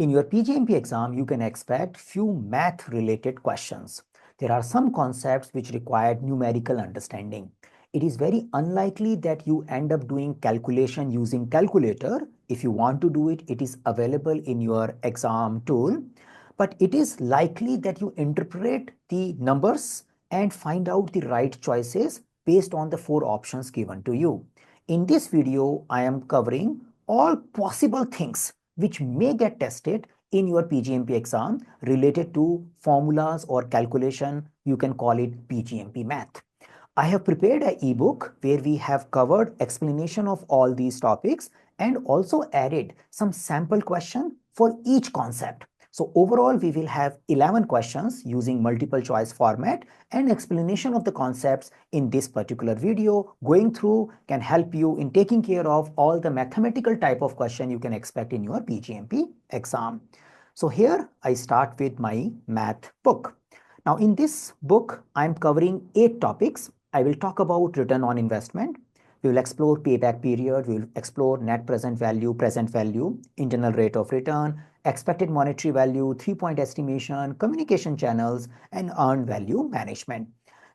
In your PGMP exam, you can expect few math-related questions. There are some concepts which require numerical understanding. It is very unlikely that you end up doing calculation using calculator. If you want to do it, it is available in your exam tool. But it is likely that you interpret the numbers and find out the right choices based on the 4 options given to you. In this video, I am covering all possible things which may get tested in your PGMP exam related to formulas or calculation. You can call it PGMP math. I have prepared an ebook where we have covered explanation of all these topics and also added some sample question for each concept. So overall, we will have 11 questions using multiple choice format, and explanation of the concepts in this particular video going through can help you in taking care of all the mathematical type of question you can expect in your PGMP exam. So here I start with my math book. Now in this book, I'm covering 8 topics. I will talk about return on investment. We will explore payback period. We will explore net present value, internal rate of return, expected monetary value, 3-point estimation, communication channels, and earned value management.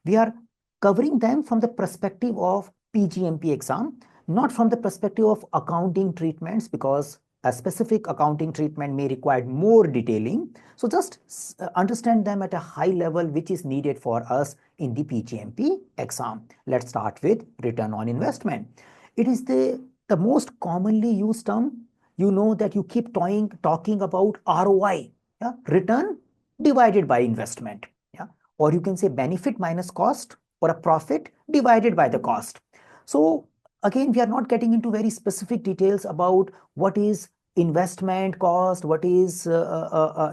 We are covering them from the perspective of PGMP exam, not from the perspective of accounting treatments, because a specific accounting treatment may require more detailing. So just understand them at a high level, which is needed for us in the PGMP exam. Let's start with return on investment. It is the most commonly used term. You know that you keep talking about ROI, yeah? Return divided by investment, yeah? Or you can say benefit minus cost, or a profit divided by the cost. So again, we are not getting into very specific details about what is investment cost, what is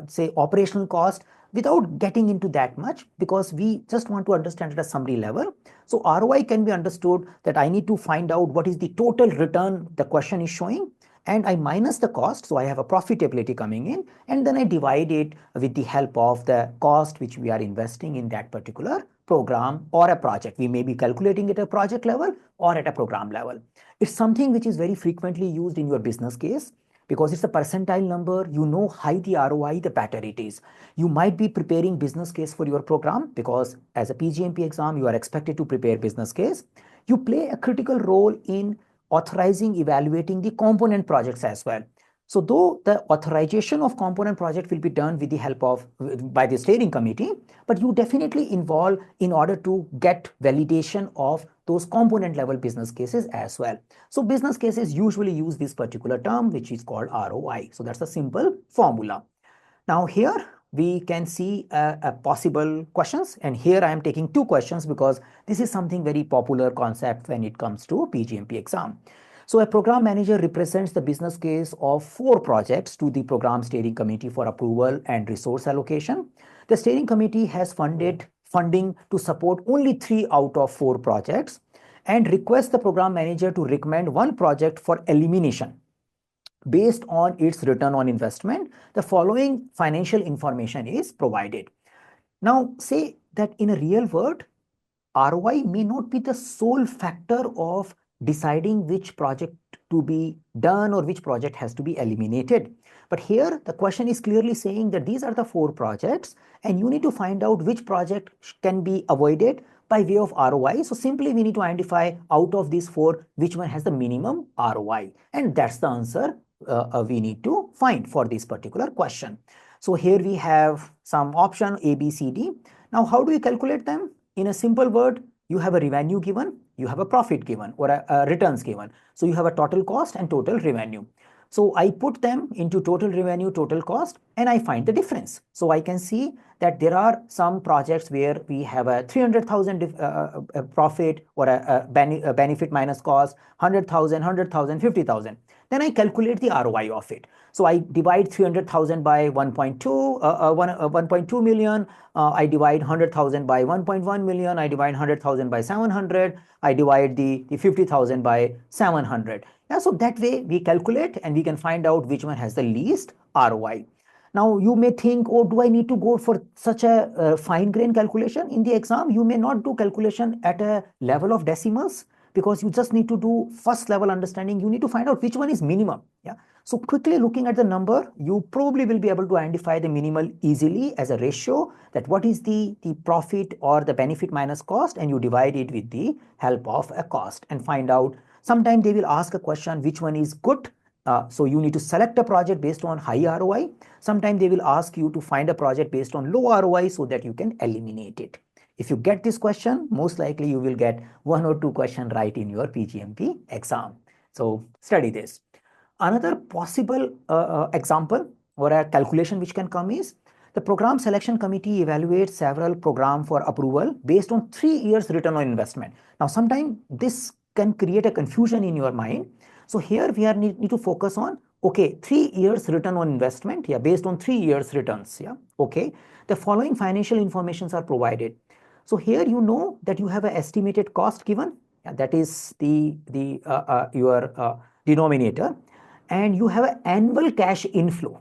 say operational cost, without getting into that much, because we just want to understand at a summary level. So ROI can be understood that I need to find out what is the total return the question is showing, and I minus the cost, so I have a profitability coming in, and then I divide it with the help of the cost which we are investing in that particular program or a project. We may be calculating it at a project level or at a program level. It's something which is very frequently used in your business case, because it's a percentile number. You know, high the ROI, the better it is. You might be preparing business case for your program, because as a PGMP exam, you are expected to prepare business case. You play a critical role in authorizing, evaluating the component projects as well. So though the authorization of component project will be done with the help of by the steering committee, but you definitely involve in order to get validation of those component level business cases as well. So business cases usually use this particular term, which is called ROI. So that's a simple formula. Now here we can see a possible questions, and here I am taking 2 questions because this is something very popular concept when it comes to PGMP exam. So a program manager represents the business case of 4 projects to the program steering committee for approval and resource allocation. The steering committee has funding to support only 3 out of 4 projects and requests the program manager to recommend 1 project for elimination. Based on its return on investment, the following financial information is provided. Now, say that in a real world, ROI may not be the sole factor of deciding which project to be done or which project has to be eliminated. But here the question is clearly saying that these are the 4 projects and you need to find out which project can be avoided by way of ROI. So simply we need to identify out of these 4 which one has the minimum ROI, and that's the answer we need to find for this particular question. So here we have some option A, B, C, D. Now how do you calculate them? In a simple word, you have a revenue given, you have a profit given, or a returns given. So you have a total cost and total revenue. So I put them into total revenue, total cost, and I find the difference. So I can see that there are some projects where we have a 300,000 profit, or a benefit minus cost, 100,000, 100,000, 50,000. Then I calculate the ROI of it. So I divide 300,000 by 1.2 million. I divide 100,000 by 1.1 million. I divide 100,000 by 700. I divide the 50,000 by 700. Yeah, so that way we calculate and we can find out which one has the least ROI. Now you may think, oh, do I need to go for such a fine grain calculation in the exam? You may not do calculation at a level of decimals, because you just need to do first level understanding. You need to find out which one is minimum. Yeah. So quickly looking at the number, you probably will be able to identify the minimal easily as a ratio, that what is the profit or the benefit minus cost, and you divide it with the help of a cost and find out. Sometimes they will ask a question which one is good. So you need to select a project based on high ROI. Sometimes they will ask you to find a project based on low ROI so that you can eliminate it. If you get this question, most likely you will get 1 or 2 questions right in your PGMP exam. So study this. Another possible example or a calculation which can come is, the program selection committee evaluates several programs for approval based on 3 years return on investment. Now, sometimes this can create a confusion in your mind. So here we are need to focus on, okay, 3 years return on investment, yeah, based on 3 years returns, yeah, okay. The following financial informations are provided. So here you know that you have an estimated cost given, yeah, that is your denominator, and you have an annual cash inflow.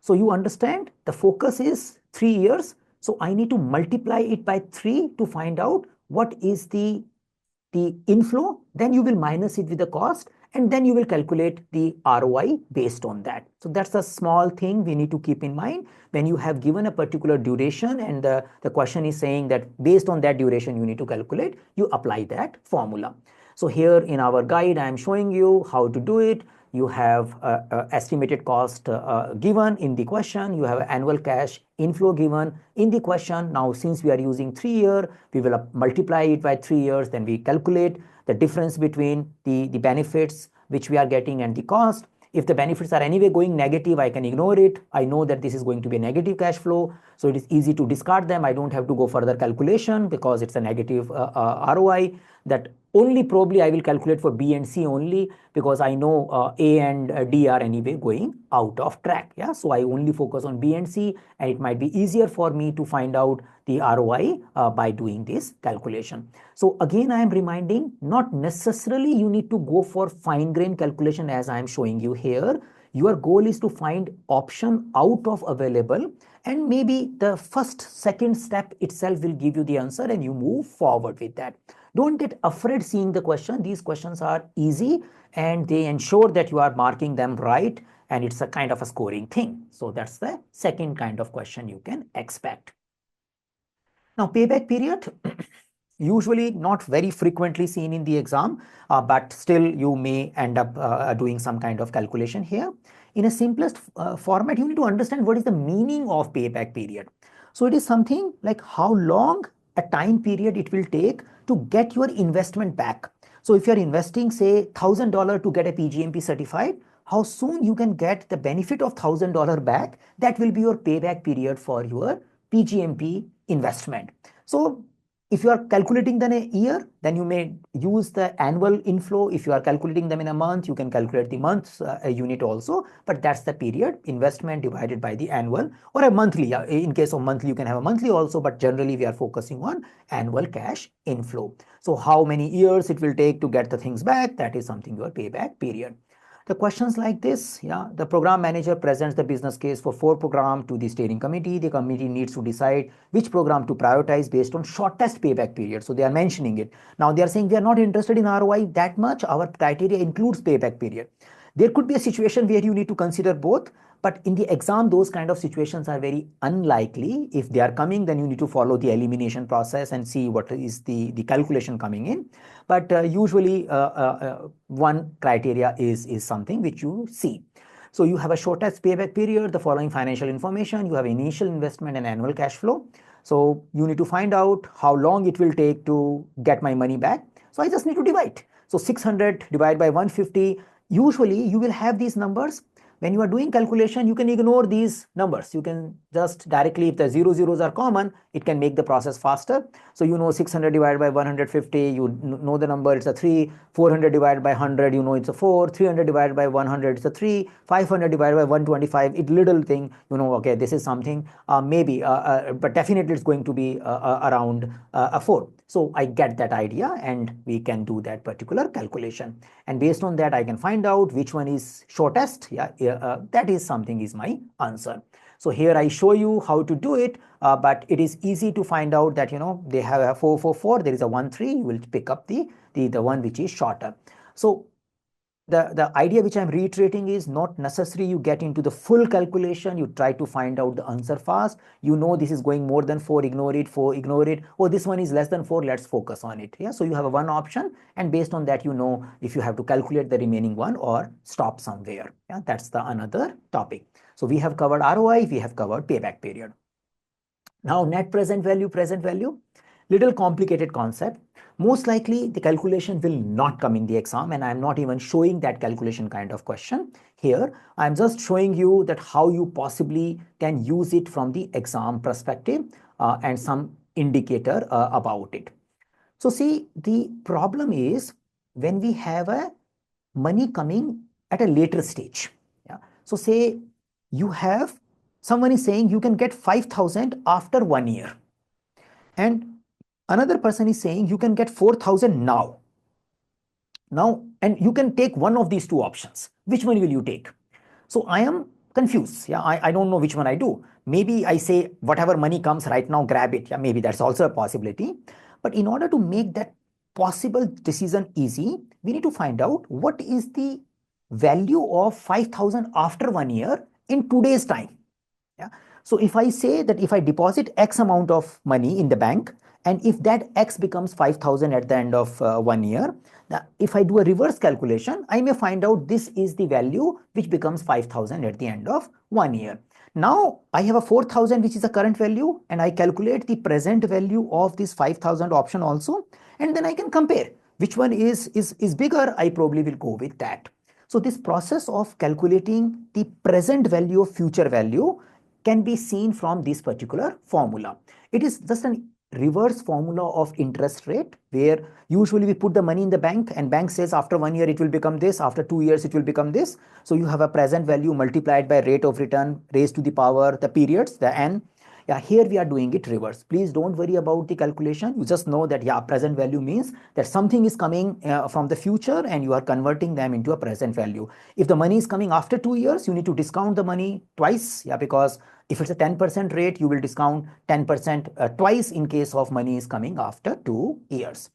So you understand the focus is 3 years. So I need to multiply it by 3 to find out what is the inflow. Then you will minus it with the cost, and then you will calculate the ROI based on that. So that's a small thing we need to keep in mind when you have given a particular duration and the question is saying that based on that duration you need to calculate, you apply that formula. So here in our guide, I am showing you how to do it. You have estimated cost given in the question. You have annual cash inflow given in the question. Now, since we are using 3 year, we will multiply it by 3 years. Then we calculate the difference between the benefits which we are getting and the cost. If the benefits are anyway going negative, I can ignore it. I know that this is going to be a negative cash flow. So it is easy to discard them. I don't have to go further calculation because it's a negative ROI. That only probably I will calculate for B and C only, because I know A and D are anyway going out of track. Yeah, so I only focus on B and C, and it might be easier for me to find out the ROI by doing this calculation. So again, I am reminding, not necessarily you need to go for fine grained calculation as I am showing you here. Your goal is to find option out of available, and maybe the second step itself will give you the answer and you move forward with that. Don't get afraid seeing the question. These questions are easy and they ensure that you are marking them right, and it's a kind of a scoring thing. So that's the second kind of question you can expect. Now, payback period, usually not very frequently seen in the exam, but still you may end up doing some kind of calculation here. In a simplest format, you need to understand what is the meaning of payback period. So it is something like how long a time period it will take to get your investment back. So if you're investing, say, $1,000 to get a PGMP certified, how soon you can get the benefit of $1,000 back, that will be your payback period for your PGMP investment. So if you are calculating them in a year, then you may use the annual inflow. If you are calculating them in a month, you can calculate the month's unit also, but that's the period, investment divided by the annual or a monthly. In case of monthly, you can have a monthly also, but generally we are focusing on annual cash inflow. So how many years it will take to get the things back, that is something your payback period. The questions like this, yeah, the program manager presents the business case for 4 programs to the steering committee. The committee needs to decide which program to prioritize based on shortest payback period. So they are mentioning it. Now they are saying we are not interested in ROI that much. Our criteria includes payback period. There could be a situation where you need to consider both, but in the exam, those kind of situations are very unlikely. If they are coming, then you need to follow the elimination process and see what is the calculation coming in. But usually one criteria is something which you see. So you have a shortest payback period, the following financial information, you have initial investment and annual cash flow. So you need to find out how long it will take to get my money back. So I just need to divide. So 600 divided by 150, usually you will have these numbers. When you are doing calculation, you can ignore these numbers. You can just directly, if the zeros are common, it can make the process faster. So you know 600 divided by 150, you know the number, it's a 3. 400 divided by 100, you know it's a 4. 300 divided by 100, it's a 3. 500 divided by 125, it little thing, you know, okay, this is something, maybe, but definitely it's going to be around a 4. So I get that idea and we can do that particular calculation. And based on that, I can find out which one is shortest. Yeah, that is something is my answer. So here I show you how to do it, but it is easy to find out that, you know, they have a 4, 4, 4, there is a 1, 3, you will pick up the one which is shorter. So the idea which I'm reiterating is not necessary you get into the full calculation, you try to find out the answer fast. You know this is going more than 4, ignore it, 4, ignore it. Oh, this one is less than 4, let's focus on it. Yeah, so you have a one option, and based on that, you know if you have to calculate the remaining one or stop somewhere. Yeah, that's the another topic. So we have covered ROI, we have covered payback period. Now net present value, little complicated concept. Most likely the calculation will not come in the exam, and I'm not even showing that calculation kind of question here. I'm just showing you that how you possibly can use it from the exam perspective and some indicator about it. So see, the problem is when we have a money coming at a later stage. Yeah. So say you have someone is saying you can get 5,000 after 1 year, and another person is saying you can get 4,000 now. And you can take one of these two options. Which one will you take? So I am confused. Yeah, I don't know which one I do. Maybe I say whatever money comes right now, grab it. Yeah, maybe that's also a possibility. But in order to make that possible decision easy, we need to find out what is the value of 5,000 after 1 year in today's time. Yeah. So if I say that if I deposit X amount of money in the bank, and if that X becomes 5,000 at the end of 1 year, now if I do a reverse calculation, I may find out this is the value which becomes 5,000 at the end of 1 year. Now I have a 4,000 which is the current value, and I calculate the present value of this 5,000 option also, and then I can compare which one is bigger. I probably will go with that. So this process of calculating the present value of future value can be seen from this particular formula. It is just an reverse formula of interest rate, where usually we put the money in the bank and bank says after 1 year it will become this, after 2 years it will become this. So you have a present value multiplied by rate of return raised to the power the periods, the n. Yeah, here we are doing it reverse. Please don't worry about the calculation. You just know that, yeah, present value means that something is coming from the future and you are converting them into a present value. If the money is coming after 2 years, you need to discount the money twice. Yeah, because if it's a 10% rate, you will discount 10% twice in case of money is coming after 2 years.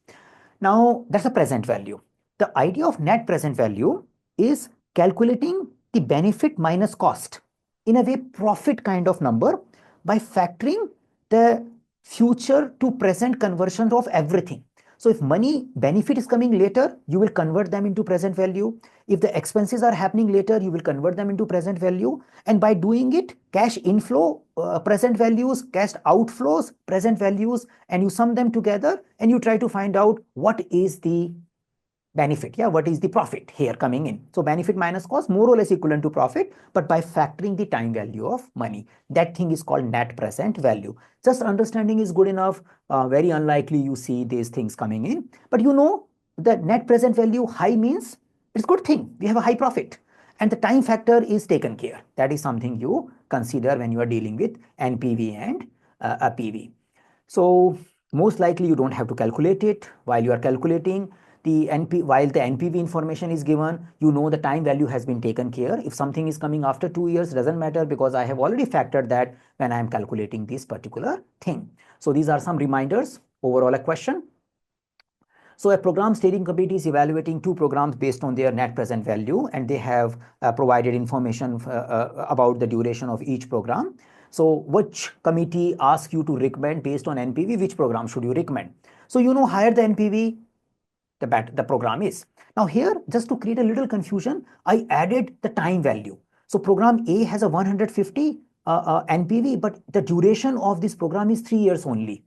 Now, that's a present value. The idea of net present value is calculating the benefit minus cost in a way profit kind of number by factoring the future to present conversion of everything. So if money benefit is coming later, you will convert them into present value. If the expenses are happening later, you will convert them into present value. And by doing it, cash inflow, present values, cash outflows, present values, and you sum them together and you try to find out what is the benefit. Yeah, what is the profit here coming in? So benefit minus cost more or less equivalent to profit, but by factoring the time value of money. That thing is called net present value. Just understanding is good enough. Very unlikely you see these things coming in, but you know the net present value high means it's good thing. We have a high profit and the time factor is taken care. That is something you consider when you are dealing with NPV and a PV. So most likely you don't have to calculate it. While you are calculating while the NPV information is given, you know the time value has been taken care. If something is coming after 2 years, doesn't matter because I have already factored that when I am calculating this particular thing. So these are some reminders. Overall a question. So a program steering committee is evaluating two programs based on their net present value, and they have provided information about the duration of each program. So which committee asks you to recommend based on NPV, which program should you recommend? So you know higher the NPV, the program is. Now here, just to create a little confusion, I added the time value. So program A has a 150 NPV, but the duration of this program is 3 years only.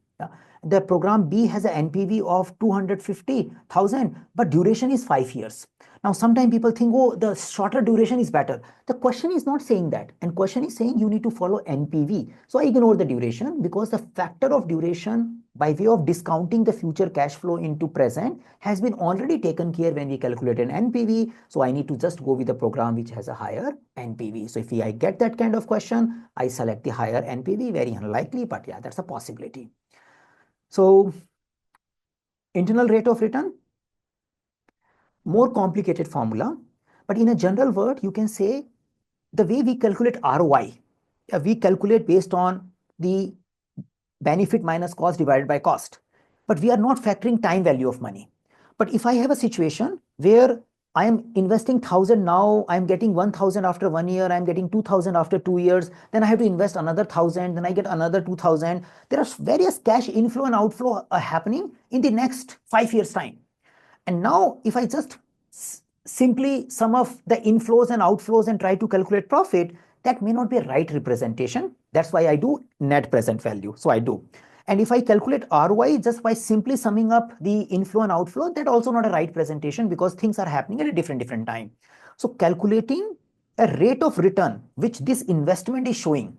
The program B has an NPV of 250,000, but duration is 5 years. Now, sometimes people think, oh, the shorter duration is better. The question is not saying that. And question is saying you need to follow NPV. So I ignore the duration because the factor of duration by way of discounting the future cash flow into present has been already taken care when we calculate an NPV. So I need to just go with the program which has a higher NPV. So if I get that kind of question, I select the higher NPV. Very unlikely, but yeah, that's a possibility. So internal rate of return, more complicated formula, but in a general word, you can say the way we calculate ROI, we calculate based on the benefit minus cost divided by cost, but we are not factoring time value of money. But if I have a situation where I am investing 1,000 now, I'm getting 1,000 after 1 year, I'm getting 2,000 after 2 years, then I have to invest another 1,000, then I get another 2,000. There are various cash inflow and outflow happening in the next 5 years' time. And now, if I just simply sum of the inflows and outflows and try to calculate profit, that may not be a right representation. That's why I do net present value. So I do. And if I calculate ROI just by simply summing up the inflow and outflow, that also not a right presentation because things are happening at a different time. So calculating a rate of return, which this investment is showing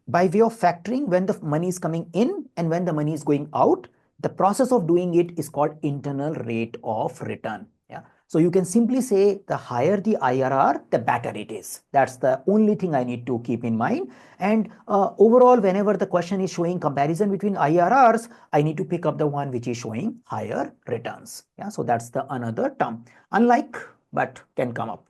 by way of factoring when the money is coming in and when the money is going out, the process of doing it is called internal rate of return. Yeah. So you can simply say the higher the IRR, the better it is. That's the only thing I need to keep in mind. And overall, whenever the question is showing comparison between IRRs, I need to pick up the one which is showing higher returns. Yeah. So that's the another term. Unlike, but can come up.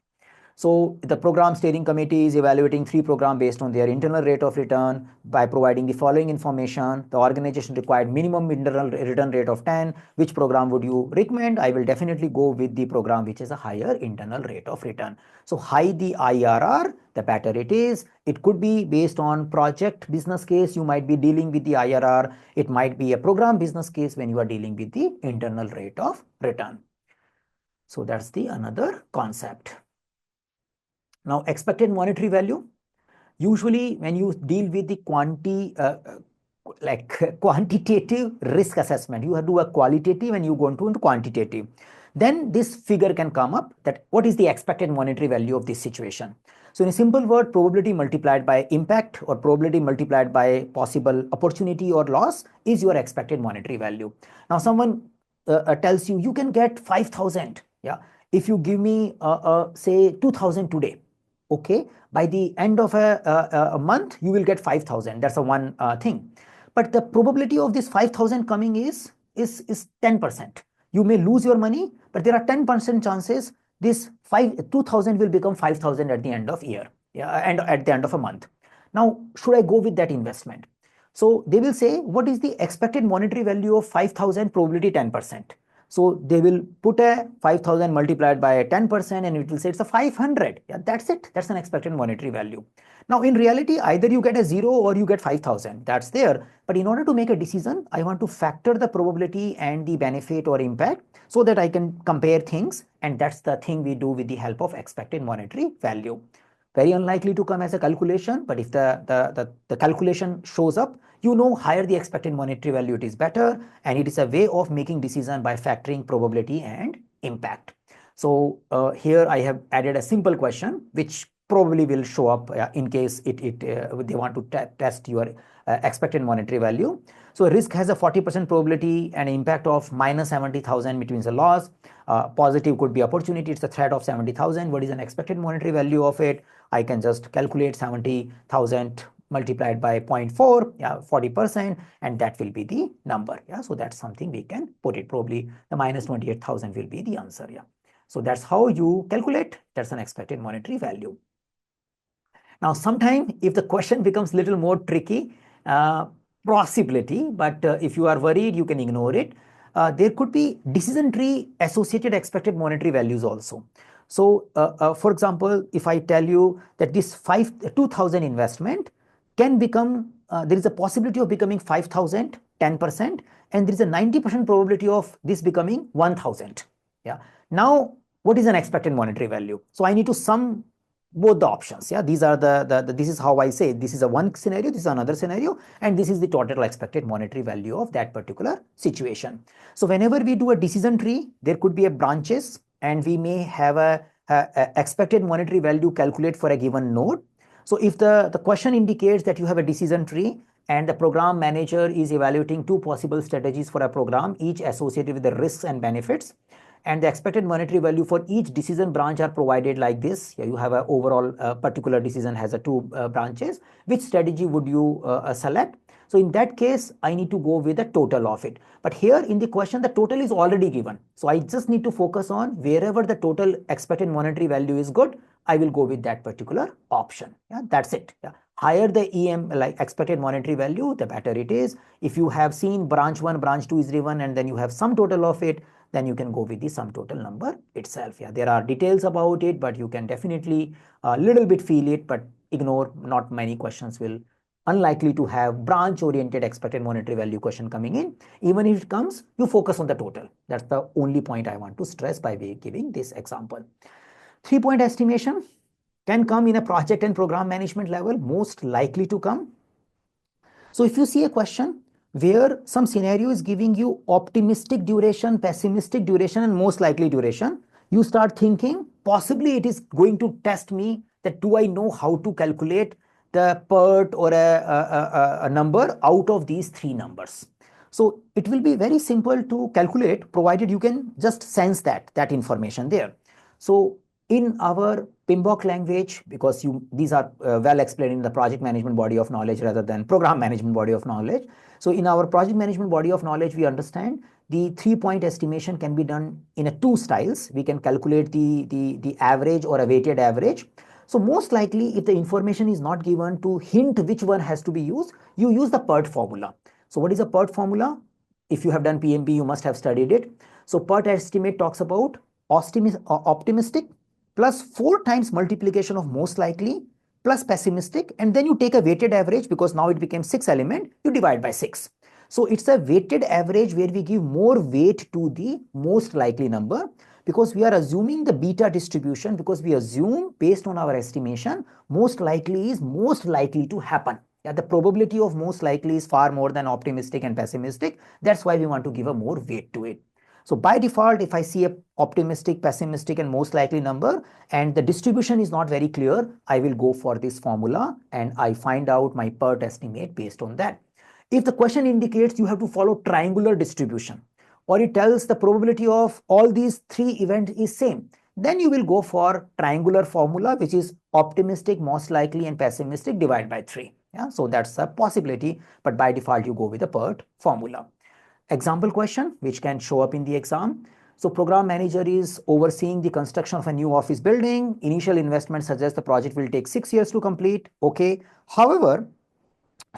So the program steering committee is evaluating 3 programs based on their internal rate of return by providing the following information. The organization required minimum internal return rate of 10. Which program would you recommend? I will definitely go with the program which is a higher internal rate of return. So high the IRR, the better it is. It could be based on project business case. You might be dealing with the IRR. It might be a program business case when you are dealing with the internal rate of return. So that's the another concept. Now, expected monetary value. Usually, when you deal with the quantitative risk assessment, you have to do a qualitative and you go into quantitative. Then this figure can come up that what is the expected monetary value of this situation. So in a simple word, probability multiplied by impact or probability multiplied by possible opportunity or loss is your expected monetary value. Now, someone tells you, you can get 5,000. Yeah. If you give me, say, 2,000 today. Okay, by the end of a month, you will get 5,000. That's a one thing. But the probability of this 5,000 coming is 10%. You may lose your money, but there are 10% chances this 2,000 will become 5,000 at the end of year, yeah, and at the end of a month. Now, should I go with that investment? So they will say, what is the expected monetary value of 5,000 probability 10%? So they will put a 5,000 multiplied by 10% and it will say it's a 500. Yeah, that's it. That's an expected monetary value. Now, in reality, either you get a 0 or you get 5,000. That's there. But in order to make a decision, I want to factor the probability and the benefit or impact so that I can compare things. And that's the thing we do with the help of expected monetary value. Very unlikely to come as a calculation, but if the calculation shows up, you know higher the expected monetary value, it is better, and it is a way of making decision by factoring probability and impact. So here I have added a simple question which probably will show up in case they want to test your expected monetary value. So risk has a 40% probability and impact of minus 70,000, which means a loss. Positive could be opportunity, it's a threat of 70,000. What is an expected monetary value of it? I can just calculate 70,000 multiplied by 0.4, yeah, 40%, and that will be the number. Yeah, so that's something we can put it. Probably the minus 28,000 will be the answer. Yeah, so that's how you calculate. That's an expected monetary value. Now, sometime if the question becomes little more tricky, possibility, but if you are worried, you can ignore it. There could be decision tree associated expected monetary values also. So, for example, if I tell you that this 2,000 investment can become, there is a possibility of becoming 5,000, 10%, and there is a 90% probability of this becoming 1,000. Yeah. Now, what is an expected monetary value? So I need to sum both the options. Yeah, these are this is how I say this is a one scenario, this is another scenario, and this is the total expected monetary value of that particular situation. So whenever we do a decision tree, there could be a branches, and we may have a expected monetary value calculate for a given node. So if the question indicates that you have a decision tree and the program manager is evaluating 2 possible strategies for a program, each associated with the risks and benefits, and the expected monetary value for each decision branch are provided like this. You have an overall particular decision has a 2 branches. Which strategy would you select? So in that case, I need to go with the total of it. But here in the question, the total is already given. So I just need to focus on wherever the total expected monetary value is good, I will go with that particular option. Yeah, that's it. Yeah. Higher the like expected monetary value, the better it is. If you have seen branch 1, branch 2 is given, and then you have some total of it, then you can go with the sum total number itself. Yeah, there are details about it, but you can definitely a little bit feel it, but ignore, not many questions will unlikely to have branch oriented expected monetary value question coming in. Even if it comes, you focus on the total. That's the only point I want to stress by giving this example. 3-point estimation can come in a project and program management level, most likely to come. So if you see a question where some scenario is giving you optimistic duration, pessimistic duration, and most likely duration, you start thinking possibly it is going to test me that do I know how to calculate the PERT or a number out of these three numbers. So it will be very simple to calculate provided you can just sense that information there. So in our PMBOK language, because these are well explained in the project management body of knowledge rather than program management body of knowledge. So in our project management body of knowledge, we understand the 3-point estimation can be done in two styles. We can calculate the average or a weighted average. So most likely, if the information is not given to hint which one has to be used, you use the PERT formula. So what is a PERT formula? If you have done PMP, you must have studied it. So PERT estimate talks about optimistic plus 4 times multiplication of most likely plus pessimistic, and then you take a weighted average because now it became 6 element, you divide by 6. So it's a weighted average where we give more weight to the most likely number because we are assuming the beta distribution, because we assume based on our estimation most likely is most likely to happen. Yeah, the probability of most likely is far more than optimistic and pessimistic. That's why we want to give a more weight to it. So by default, if I see a optimistic, pessimistic, and most likely number, and the distribution is not very clear, I will go for this formula and I find out my PERT estimate based on that. If the question indicates you have to follow triangular distribution, or it tells the probability of all these 3 events is same, then you will go for triangular formula, which is optimistic, most likely, and pessimistic divided by 3. Yeah, so that's a possibility, but by default, you go with the PERT formula. Example question which can show up in the exam. So program manager is overseeing the construction of a new office building. Initial investment suggests the project will take 6 years to complete. Okay. However,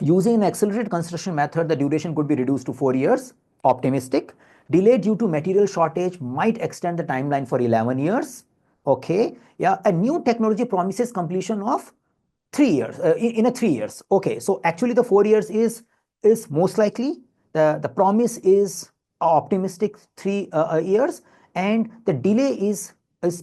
using an accelerated construction method, the duration could be reduced to 4 years. Optimistic. Delay due to material shortage might extend the timeline for 11 years. Okay. Yeah. A new technology promises completion of 3 years in a 3 years. Okay. So actually the 4 years is most likely. The promise is optimistic 3 years, and the delay is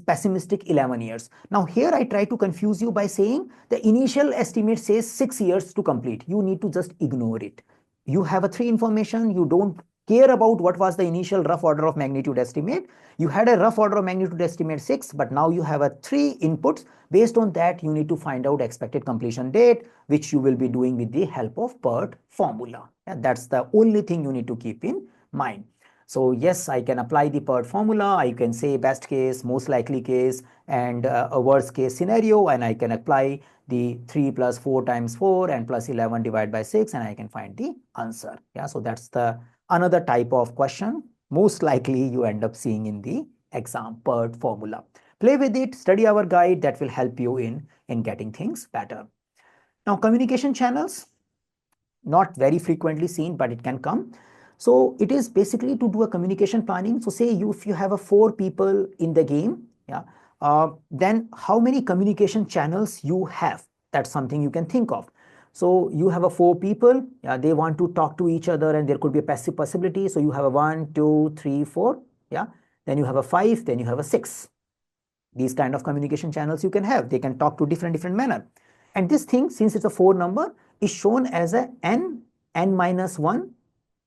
pessimistic 11 years. Now here I try to confuse you by saying the initial estimate says 6 years to complete. You need to just ignore it. You have a 3 information. You don't care about what was the initial rough order of magnitude estimate. You had a rough order of magnitude estimate 6, but now you have a 3 inputs. Based on that, you need to find out expected completion date, which you will be doing with the help of PERT formula. And that's the only thing you need to keep in mind. So yes, I can apply the PERT formula. I can say best case, most likely case, and a worst case scenario, and I can apply the 3 plus 4 times 4 and plus 11 divided by 6, and I can find the answer. Yeah, so that's the another type of question most likely you end up seeing in the exam, PERT formula. Play with it, study our guide, that will help you in getting things better. Now communication channels, not very frequently seen, but it can come. So it is basically to do a communication planning. So say if you have 4 people in the game, yeah, then how many communication channels you have? That's something you can think of. So you have 4 people, yeah, they want to talk to each other, and there could be a passive possibility. So you have 1, 2, 3, 4, yeah. Then you have 5, then you have 6. These kind of communication channels you can have. They can talk to different manner. And this thing, since it's a 4 number, is shown as a n minus 1.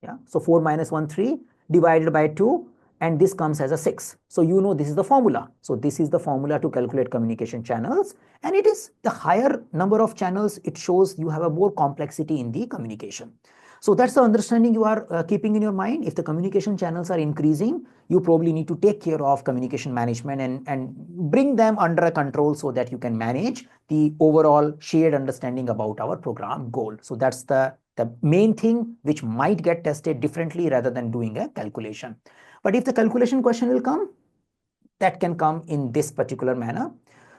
Yeah. So 4 minus 1, 3 divided by 2, and this comes as a 6. So you know this is the formula. So this is the formula to calculate communication channels, and it is the higher number of channels, it shows you have a more complexity in the communication. So that's the understanding you are keeping in your mind. If the communication channels are increasing, you probably need to take care of communication management and bring them under control so that you can manage the overall shared understanding about our program goal. So that's the main thing which might get tested differently rather than doing a calculation. But if the calculation question will come, that can come in this particular manner.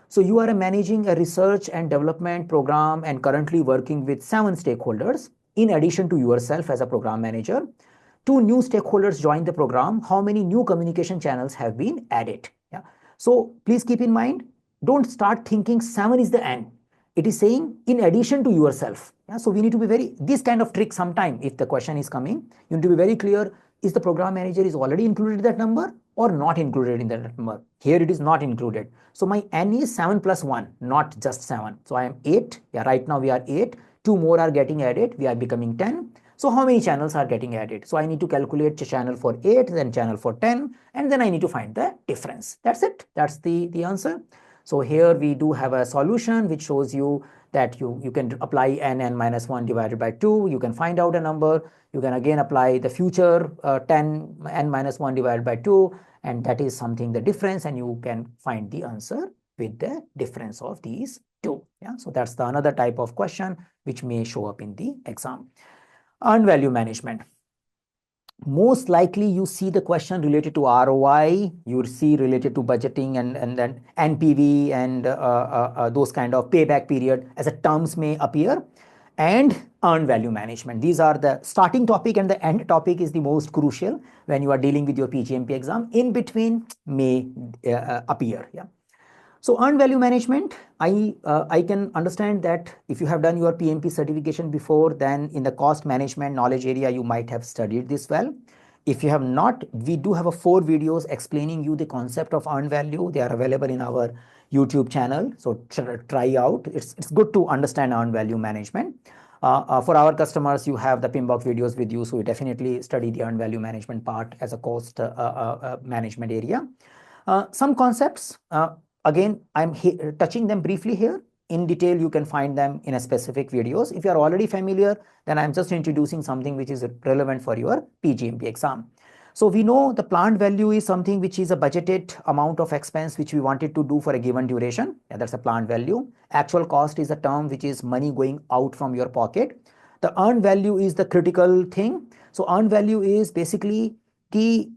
So you are managing a research and development program and currently working with 7 stakeholders in addition to yourself as a program manager. 2 new stakeholders join the program, how many new communication channels have been added? Yeah. So please keep in mind, don't start thinking 7 is the end. It is saying in addition to yourself. Yeah. So we need to be very, this kind of trick sometime, if the question is coming, you need to be very clear, is the program manager is already included in that number or not included in that number? Here it is not included. So my n is 7 plus 1, not just 7. So I am 8. Yeah, right now we are 8. 2 more are getting added. We are becoming 10. So how many channels are getting added? So I need to calculate the channel for 8, then channel for 10, and then I need to find the difference. That's it. That's the answer. So here we do have a solution which shows you that you can apply n minus 1 divided by 2. You can find out a number. You can again apply the future 10 n minus 1 divided by 2, and that is something the difference, and you can find the answer with the difference of these two. Yeah, so that's the another type of question which may show up in the exam. Earned value management. Most likely you see the question related to ROI, you see related to budgeting and then NPV and those kind of payback period as a terms may appear, and earned value management. These are the starting topic, and the end topic is the most crucial when you are dealing with your PGMP exam. In between may appear. Yeah. So earned value management, I can understand that if you have done your PMP certification before, then in the cost management knowledge area, you might have studied this well. If you have not, we do have 4 videos explaining you the concept of earned value. They are available in our YouTube channel. So try out. It's good to understand earned value management. For our customers, you have the PMBOK videos with you. So we definitely study the earned value management part as a cost management area. Some concepts, again, I'm touching them briefly here. In detail, you can find them in a specific videos. If you are already familiar, then I'm just introducing something which is relevant for your PGMP exam. So we know the planned value is something which is a budgeted amount of expense which we wanted to do for a given duration. Yeah, that's a planned value. Actual cost is a term which is money going out from your pocket. The earned value is the critical thing. So earned value is basically the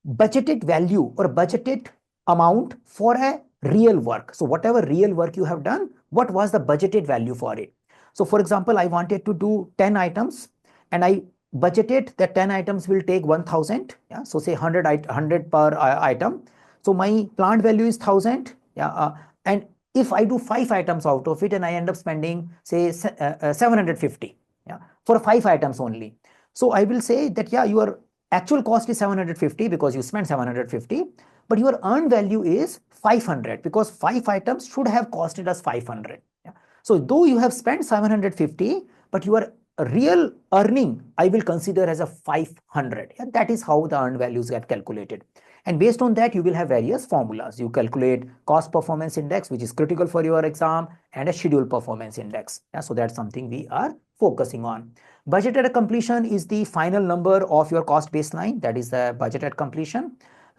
budgeted value or budgeted amount for a real work. So whatever real work you have done, what was the budgeted value for it? So for example, I wanted to do 10 items and I budgeted that 10 items will take 1000. Yeah, so say 100 per item. So my planned value is 1000. Yeah, and if I do 5 items out of it and I end up spending say 750, yeah, for 5 items only. So I will say that, yeah, your actual cost is 750 because you spent 750, but your earned value is 500 because 5 items should have costed us 500. Yeah. So though you have spent 750, but your real earning I will consider as a 500. Yeah, that is how the earned values get calculated. And based on that, you will have various formulas. You calculate cost performance index, which is critical for your exam, and a schedule performance index. Yeah, so that's something we are focusing on. Budget at completion is the final number of your cost baseline. That is the budget at completion,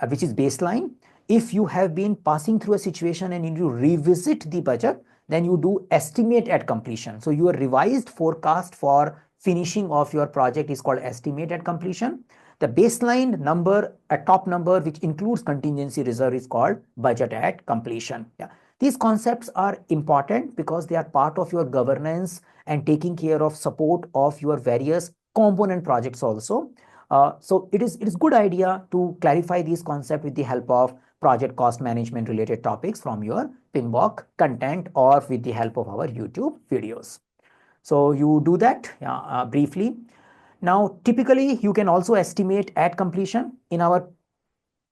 which is baseline. If you have been passing through a situation and you revisit the budget, then you do estimate at completion. So your revised forecast for finishing of your project is called estimate at completion. The baseline number, a top number which includes contingency reserve, is called budget at completion. Yeah. These concepts are important because they are part of your governance and taking care of support of your various component projects also. So it is good idea to clarify these concepts with the help of project cost management related topics from your PMBOK content or with the help of our YouTube videos. So you do that briefly. Now, typically, you can also estimate at completion. In our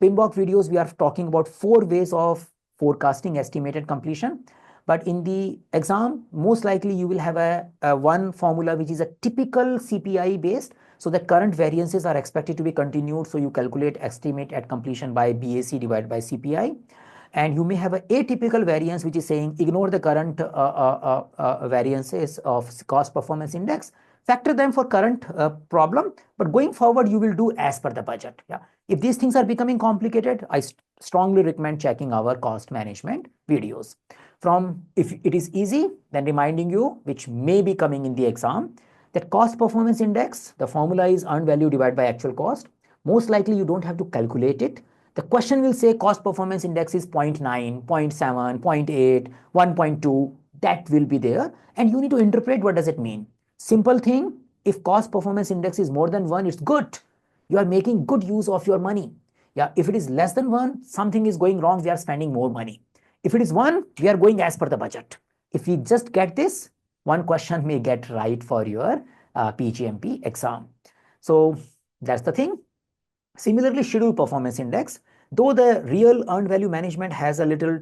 PMBOK videos, we are talking about 4 ways of forecasting estimated completion. But in the exam, most likely you will have a one formula which is a typical CPI based. So the current variances are expected to be continued. So you calculate estimate at completion by BAC divided by CPI. And you may have an atypical variance which is saying ignore the current variances of cost performance index, factor them for current problem, but going forward you will do as per the budget. Yeah. If these things are becoming complicated, I strongly recommend checking our cost management videos. If it is easy, then reminding you, which may be coming in the exam, that cost performance index, the formula is earned value divided by actual cost. Most likely you don't have to calculate it. The question will say cost performance index is 0.9, 0.7, 0.8, 1.2. That will be there. And you need to interpret what does it mean. Simple thing, if cost performance index is more than 1, it's good. you are making good use of your money. Yeah, if it is less than 1, something is going wrong, we are spending more money. If it is 1, we are going as per the budget. If we just get this, one question may get right for your PGMP exam. So that's the thing. Similarly, schedule performance index, though the real earned value management has a little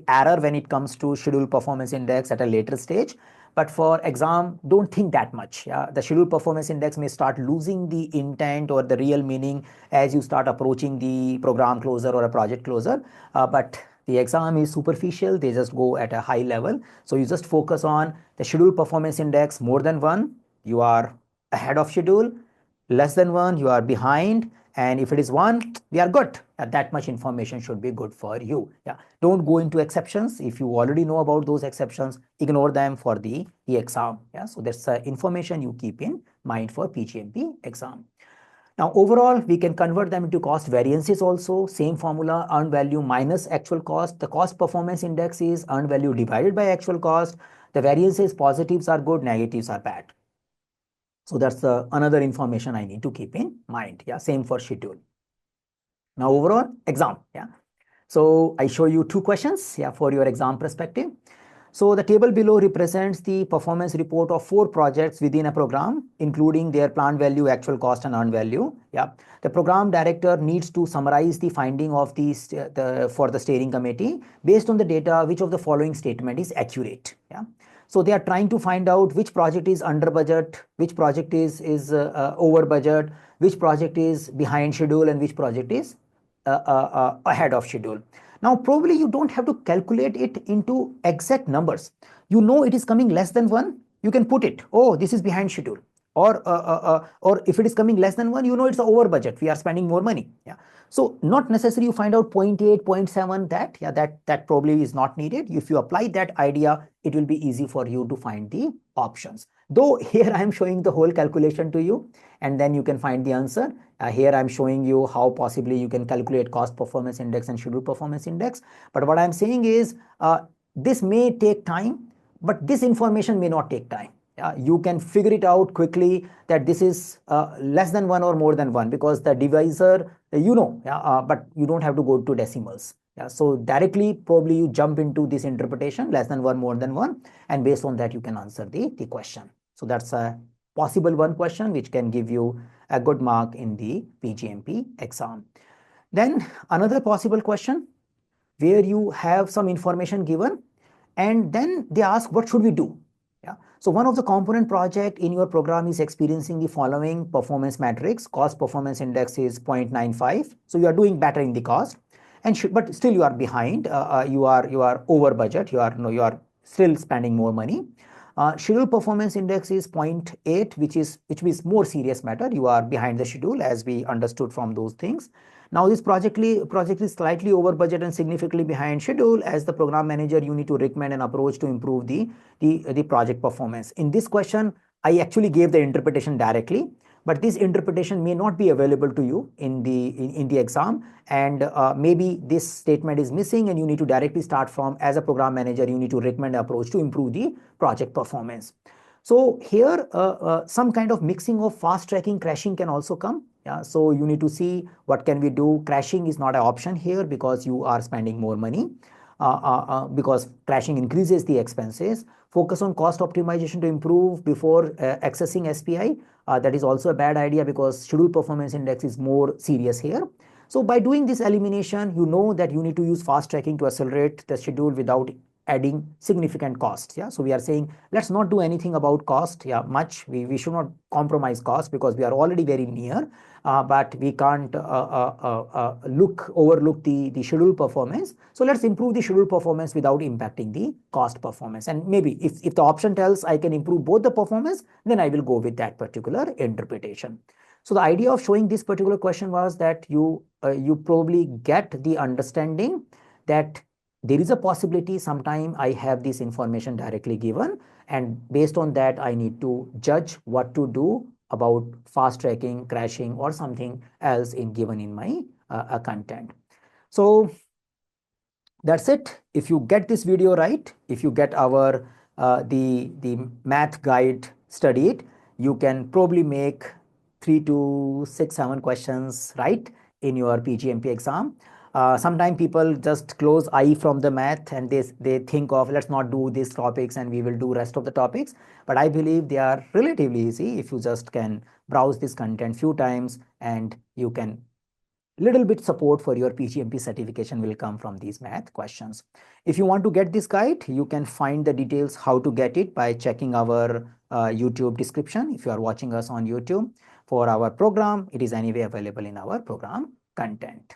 error when it comes to schedule performance index at a later stage, but for exam, don't think that much. Yeah, the schedule performance index may start losing the intent or the real meaning as you start approaching the program closer or a project closer. But the exam is superficial, they just go at a high level. So you just focus on the schedule performance index more than 1, you are ahead of schedule, less than 1, you are behind, and if it is 1, we are good. That much information should be good for you. Yeah, don't go into exceptions. If you already know about those exceptions, ignore them for the exam. Yeah, so that's information you keep in mind for PGMP exam. Now, overall, we can convert them into cost variances also. Same formula, earned value minus actual cost. The cost performance index is earned value divided by actual cost. The variances, positives are good, negatives are bad. So that's another information I need to keep in mind. Yeah, same for schedule. Now, overall exam. Yeah. So I show you 2 questions. Yeah, for your exam perspective. So the table below represents the performance report of 4 projects within a program, including their planned value, actual cost, and earned value. Yeah, the program director needs to summarize the finding of for the steering committee based on the data. Which of the following statement is accurate? Yeah. So they are trying to find out which project is under budget, which project is over budget, which project is behind schedule, and which project is ahead of schedule. Now, probably you don't have to calculate it into exact numbers. You know it is coming less than 1, you can put it, oh, this is behind schedule. Or if it is coming less than 1, you know it's over budget, we are spending more money. Yeah. So not necessarily you find out 0.8, 0.7, that, yeah, that probably is not needed. If you apply that idea, it will be easy for you to find the options. Though here I am showing the whole calculation to you, and then you can find the answer. Here I'm showing you how possibly you can calculate cost performance index and schedule performance index. But what I'm saying is this may take time, but this information may not take time. You can figure it out quickly that this is less than 1 or more than 1, because the divisor, but you don't have to go to decimals. Yeah, so directly probably you jump into this interpretation, less than 1, more than 1, and based on that you can answer the question. So that's a possible one question which can give you a good mark in the PGMP exam. Then another possible question where you have some information given and then they ask what should we do. Yeah. So one of the component project in your program is experiencing the following performance metrics. Cost performance index is 0.95. So you are doing better in the cost, but still you are behind. You are over budget. You are still spending more money. Schedule performance index is 0.8, which is more serious matter. You are behind the schedule, as we understood from those things. Now this project is slightly over budget and significantly behind schedule. As the program manager, you need to recommend an approach to improve the project performance. In this question, I actually gave the interpretation directly, but this interpretation may not be available to you in the exam, and maybe this statement is missing and you need to directly start from, as a program manager, you need to recommend an approach to improve the project performance. So here some kind of mixing of fast tracking, crashing can also come. Yeah, so you need to see what can we do. Crashing is not an option here because you are spending more money, because crashing increases the expenses. Focus on cost optimization to improve before accessing SPI. That is also a bad idea because schedule performance index is more serious here. So by doing this elimination, you know that you need to use fast tracking to accelerate the schedule without adding significant costs. Yeah, so we are saying let's not do anything about cost. Yeah, much. We should not compromise cost because we are already very near, but we can't overlook the schedule performance. So let's improve the schedule performance without impacting the cost performance. And maybe if the option tells I can improve both the performance, then I will go with that particular interpretation. So the idea of showing this particular question was that you probably get the understanding that there is a possibility sometime I have this information directly given, and based on that I need to judge what to do about fast tracking, crashing, or something else given in my content. So that's it. If you get this video right, if you get our the math guide studied, you can probably make 3 to 6, 7 questions right in your PGMP exam. Sometimes people just close eye from the math and they think of let's not do these topics and we will do rest of the topics. But I believe they are relatively easy if you just can browse this content few times, and you can little bit support for your PGMP certification will come from these math questions. If you want to get this guide, you can find the details how to get it by checking our YouTube description. If you are watching us on YouTube, for our program, it is anyway available in our program content.